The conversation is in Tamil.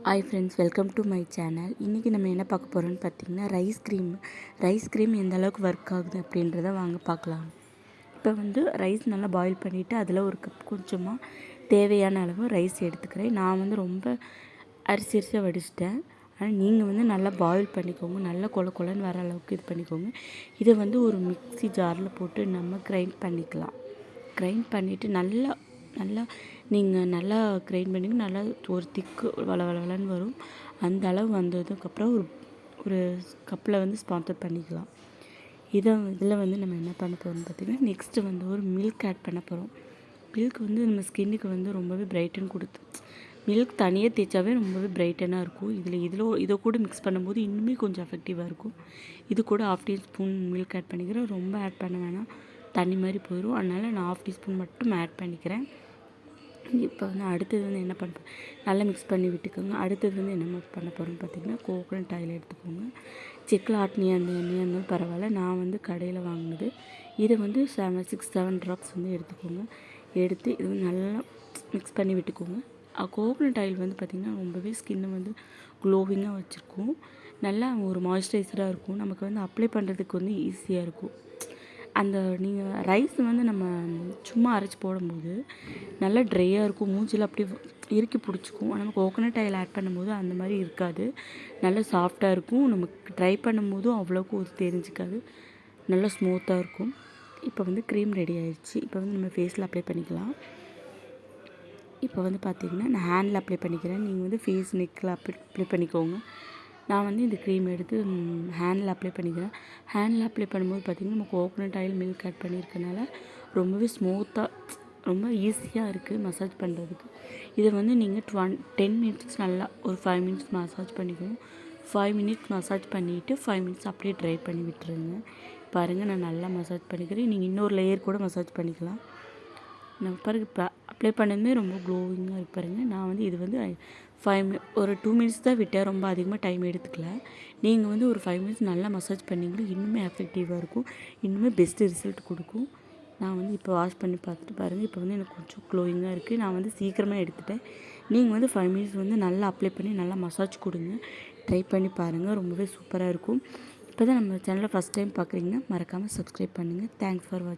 Hi friends, welcome to my channel. இன்றைக்கி நம்ம என்ன பார்க்க போகிறோம்னு பார்த்திங்கன்னா ரைஸ் க்ரீம் எந்த அளவுக்கு ஒர்க் ஆகுது அப்படின்றத வாங்க பார்க்கலாம். இப்போ வந்து ரைஸ் நல்லா பாயில் பண்ணிவிட்டு அதில் ஒரு கப் கொஞ்சமாக தேவையான அளவு ரைஸ் எடுத்துக்கிறேன். நான் வந்து ரொம்ப அரிசியாக வடிச்சிட்டேன். ஆனால் நீங்கள் வந்து நல்லா பாயில் பண்ணிக்கோங்க, நல்லா கொலன்னு வர அளவுக்கு இது பண்ணிக்கோங்க. இதை வந்து ஒரு மிக்ஸி ஜாரில் போட்டு நம்ம கிரைண்ட் பண்ணிக்கலாம். கிரைண்ட் பண்ணிவிட்டு நல்லா நீங்கள் நல்லா கிரைண்ட் பண்ணி நல்லா ஒரு திக்கு வளன்னு வரும். அந்த அளவு வந்ததுக்கப்புறம் ஒரு கப்பில் வந்து ஸ்பான்சர் பண்ணிக்கலாம். இதில் வந்து நம்ம என்ன பண்ண போகிறோம்னு பார்த்திங்கன்னா, நெக்ஸ்ட்டு வந்து ஒரு மில்க் ஆட் பண்ண போகிறோம். மில்க் வந்து நம்ம ஸ்கின்னுக்கு வந்து ரொம்பவே பிரைட்டன் கொடுத்து, மில்க் தனியாக தேய்ச்சாவே ரொம்பவே பிரைட்டனாக இருக்கும். இதை கூட மிக்ஸ் பண்ணும்போது இன்னுமே கொஞ்சம் எஃபெக்டிவாக இருக்கும். இது கூட 1/2 டீஸ்பூன் மில்க் ஆட் பண்ணிக்கிறேன். ரொம்ப ஆட் பண்ண வேணாம், தண்ணி மாதிரி போயிடும். அதனால் நான் 1/2 டீஸ்பூன் மட்டும் ஆட் பண்ணிக்கிறேன். இப்போ வந்து அடுத்தது வந்து என்ன பண்ணுறோம், நல்லா மிக்ஸ் பண்ணி விட்டுக்கோங்க. அடுத்தது வந்து என்ன பண்ண போகிறோம்னு பார்த்திங்கன்னா, கோகோனட் ஆயில் எடுத்துக்கோங்க. செக்கில் ஆட்டினியாக இருந்தாலும் பரவாயில்ல. நான் வந்து கடையில் வாங்கினது. இதை வந்து 6-7 ட்ராப்ஸ் வந்து எடுத்துக்கோங்க. எடுத்து இது வந்து நல்லா மிக்ஸ் பண்ணி விட்டுக்கோங்க. கோகோனட் ஆயில் வந்து பார்த்திங்கன்னா ரொம்பவே ஸ்கின்னை வந்து க்ளோவிங்காக வச்சுருக்கும். நல்லா ஒரு மாய்ஸ்சரைசராக இருக்கும். நமக்கு வந்து அப்ளை பண்ணுறதுக்கு வந்து ஈஸியாக இருக்கும். அந்த நீங்கள் ரைஸ் வந்து நம்ம சும்மா அரைச்சி போடும்போது நல்லா ட்ரையாக இருக்கும், மூஞ்சில் அப்படியே இறுக்கி பிடிச்சிக்கும். நம்ம கோகோனட் ஆயில் ஆட் பண்ணும்போது அந்த மாதிரி இருக்காது, நல்லா சாஃப்டாக இருக்கும். நமக்கு ட்ரை பண்ணும்போதும் அவ்வளோக்கு ஒரு தெரிஞ்சிக்காது, நல்லா ஸ்மூத்தாக இருக்கும். இப்போ வந்து க்ரீம் ரெடி ஆயிடுச்சு. இப்போ வந்து நம்ம ஃபேஸில் அப்ளை பண்ணிக்கலாம். இப்போ வந்து பார்த்திங்கன்னா நான் ஹேண்டில் அப்ளை பண்ணிக்கிறேன். நீங்கள் வந்து ஃபேஸ் நெக்கில் அப்ளை பண்ணிக்கோங்க. நான் வந்து இந்த க்ரீம் எடுத்து ஹேண்டில் அப்ளை பண்ணிக்கிறேன். ஹேண்டில் அப்ளை பண்ணும்போது பார்த்திங்கன்னா நம்ம கோகோனட் ஆயில் மில்க் ஆட் பண்ணியிருக்கனால ரொம்பவே ஸ்மூத்தாக ரொம்ப ஈஸியாக இருக்குது மசாஜ் பண்ணுறதுக்கு. இதை வந்து நீங்கள் 10 மினிட்ஸ் நல்லா ஒரு 5 மினிட்ஸ் மசாஜ் பண்ணிக்கணும். 5 மினிட்ஸ் மசாஜ் பண்ணிவிட்டு 5 மினிட்ஸ் அப்படியே ட்ரை பண்ணி விட்டுருங்க. பாருங்கள், நான் நல்லா மசாஜ் பண்ணிக்கிறேன். நீங்கள் இன்னொரு லேயர் கூட மசாஜ் பண்ணிக்கலாம். நான் பாருங்க, இப்போ அப்ளை பண்ணதுமே ரொம்ப க்ளோவிங்காக இருக்கு பாருங்கள். நான் வந்து இது வந்து ஒரு 2 மினிட்ஸ் தான் விட்டேன், ரொம்ப அதிகமாக டைம் எடுத்துக்கல. நீங்கள் வந்து ஒரு 5 மினிட்ஸ் நல்லா மசாஜ் பண்ணிங்கன்னா இன்னுமே எஃபெக்டிவாக இருக்கும், இன்னுமே பெஸ்ட்டு ரிசல்ட் கொடுக்கும். நான் வந்து இப்போ வாஷ் பண்ணி பார்த்துட்டு பாருங்கள், இப்போ வந்து எனக்கு கொஞ்சம் க்ளோயிங்காக இருக்குது. நான் வந்து சீக்கிரமாக எடுத்துட்டேன். நீங்கள் வந்து 5 மினிட்ஸ் வந்து நல்லா அப்ளை பண்ணி நல்லா மசாஜ் கொடுங்க. ட்ரை பண்ணி பாருங்கள், ரொம்பவே சூப்பராக இருக்கும். இப்போ தான் நம்ம சேனலை ஃபஸ்ட் டைம் பார்க்குறீங்கன்னா மறக்காமல் சப்ஸ்கிரைப் பண்ணுங்கள். தேங்க்ஸ் ஃபார் வாட்சிங்.